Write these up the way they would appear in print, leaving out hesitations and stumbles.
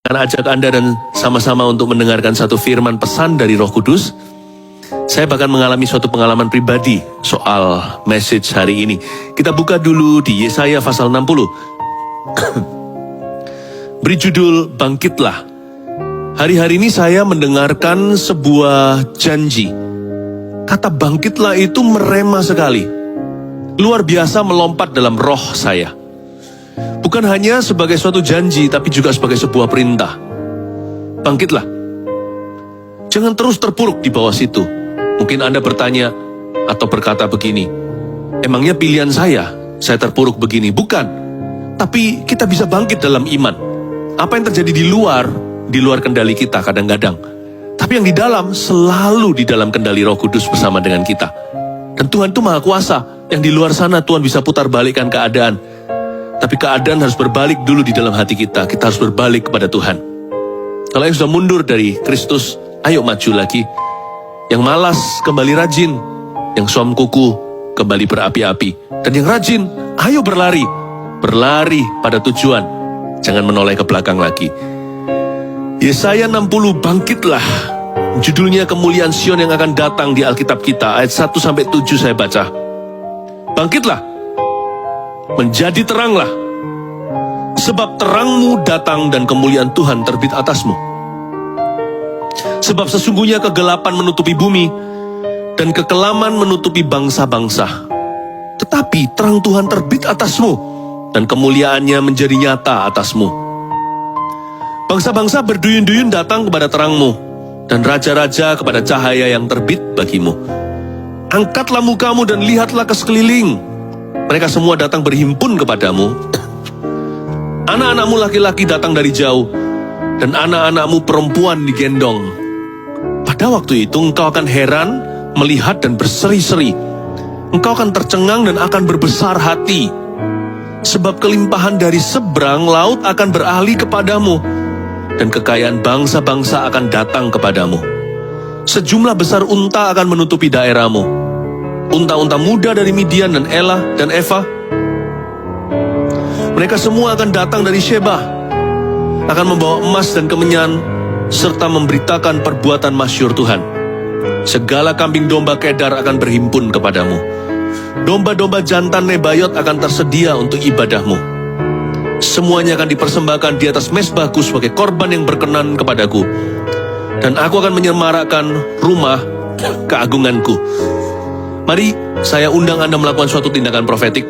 akan ajak Anda dan sama-sama untuk mendengarkan satu firman pesan dari Roh Kudus. Saya bahkan mengalami suatu pengalaman pribadi soal message hari ini. Kita buka dulu di Yesaya pasal 60. Beri judul Bangkitlah. Hari-hari ini saya mendengarkan sebuah janji. Kata bangkitlah itu merema sekali. Luar biasa melompat dalam roh saya. Bukan hanya sebagai suatu janji, tapi juga sebagai sebuah perintah. Bangkitlah. Jangan terus terpuruk di bawah situ. Mungkin Anda bertanya atau berkata begini, emangnya pilihan saya terpuruk begini? Bukan. Tapi kita bisa bangkit dalam iman. Apa yang terjadi di luar kendali kita kadang-kadang. Tapi yang di dalam, selalu di dalam kendali Roh Kudus bersama dengan kita. Dan Tuhan itu Maha Kuasa. Yang di luar sana Tuhan bisa putar balikkan keadaan. Tapi keadaan harus berbalik dulu di dalam hati kita. Kita harus berbalik kepada Tuhan. Kalau yang sudah mundur dari Kristus, ayo maju lagi. Yang malas, kembali rajin. Yang suam kuku, kembali berapi-api. Dan yang rajin, ayo berlari. Berlari pada tujuan. Jangan menoleh ke belakang lagi. Yesaya 60, bangkitlah. Judulnya kemuliaan Sion yang akan datang di Alkitab kita. Ayat 1-7 saya baca. Bangkitlah. Menjadi teranglah, sebab terangmu datang dan kemuliaan Tuhan terbit atasmu. Sebab sesungguhnya kegelapan menutupi bumi, dan kekelaman menutupi bangsa-bangsa. Tetapi terang Tuhan terbit atasmu, dan kemuliaannya menjadi nyata atasmu. Bangsa-bangsa berduyun-duyun datang kepada terangmu, dan raja-raja kepada cahaya yang terbit bagimu. Angkatlah mukamu dan lihatlah ke sekeliling. Mereka semua datang berhimpun kepadamu. Anak-anakmu laki-laki datang dari jauh, dan anak-anakmu perempuan digendong. Pada waktu itu engkau akan heran, melihat dan berseri-seri. Engkau akan tercengang dan akan berbesar hati. Sebab kelimpahan dari seberang laut akan beralih kepadamu, dan kekayaan bangsa-bangsa akan datang kepadamu. Sejumlah besar unta akan menutupi daerahmu. Unta-unta muda dari Midian dan Elah dan Eva. Mereka semua akan datang dari Sheba, akan membawa emas dan kemenyan, serta memberitakan perbuatan masyhur Tuhan. Segala kambing domba Kedar akan berhimpun kepadamu. Domba-domba jantan Nebayot akan tersedia untuk ibadahmu. Semuanya akan dipersembahkan di atas mezbahku sebagai korban yang berkenan kepadaku. Dan aku akan menyemarakkan rumah keagunganku. Mari saya undang Anda melakukan suatu tindakan profetik.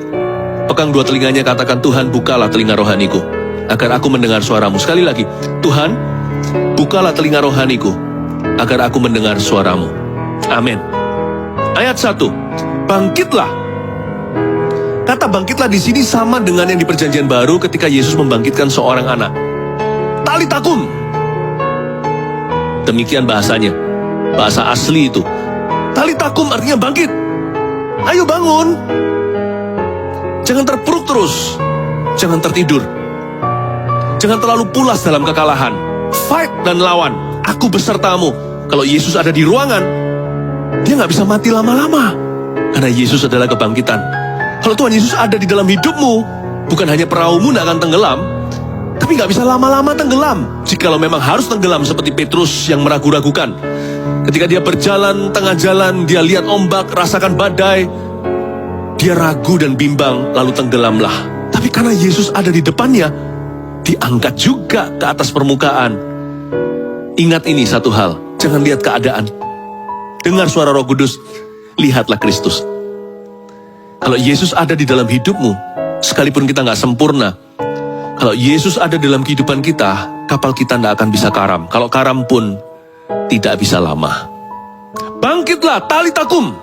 Pegang dua telinganya, katakan, Tuhan bukalah telinga rohaniku, agar aku mendengar suaramu. Sekali lagi, Tuhan bukalah telinga rohaniku, agar aku mendengar suaramu. Amin. Ayat 1, bangkitlah. Kata bangkitlah di sini sama dengan yang di Perjanjian Baru ketika Yesus membangkitkan seorang anak. Talitakum. Demikian bahasanya, bahasa asli itu. Talitakum artinya bangkit. Ayo bangun. Jangan terpuruk terus. Jangan tertidur. Jangan terlalu pulas dalam kekalahan. Fight dan lawan. Aku besertamu. Kalau Yesus ada di ruangan, dia nggak bisa mati lama-lama. Karena Yesus adalah kebangkitan. Kalau Tuhan Yesus ada di dalam hidupmu, bukan hanya perahumu nggak akan tenggelam, tapi nggak bisa lama-lama tenggelam. Jikalau memang harus tenggelam seperti Petrus yang meragu-ragukan. Ketika dia berjalan tengah jalan, dia lihat ombak, rasakan badai. Dia ragu dan bimbang, lalu tenggelamlah. Tapi karena Yesus ada di depannya, diangkat juga ke atas permukaan. Ingat ini satu hal, jangan lihat keadaan. Dengar suara Roh Kudus, lihatlah Kristus. Kalau Yesus ada di dalam hidupmu, sekalipun kita nggak sempurna, kalau Yesus ada dalam kehidupan kita, kapal kita nggak akan bisa karam. Kalau karam pun tidak bisa lama. Bangkitlah, talitakum.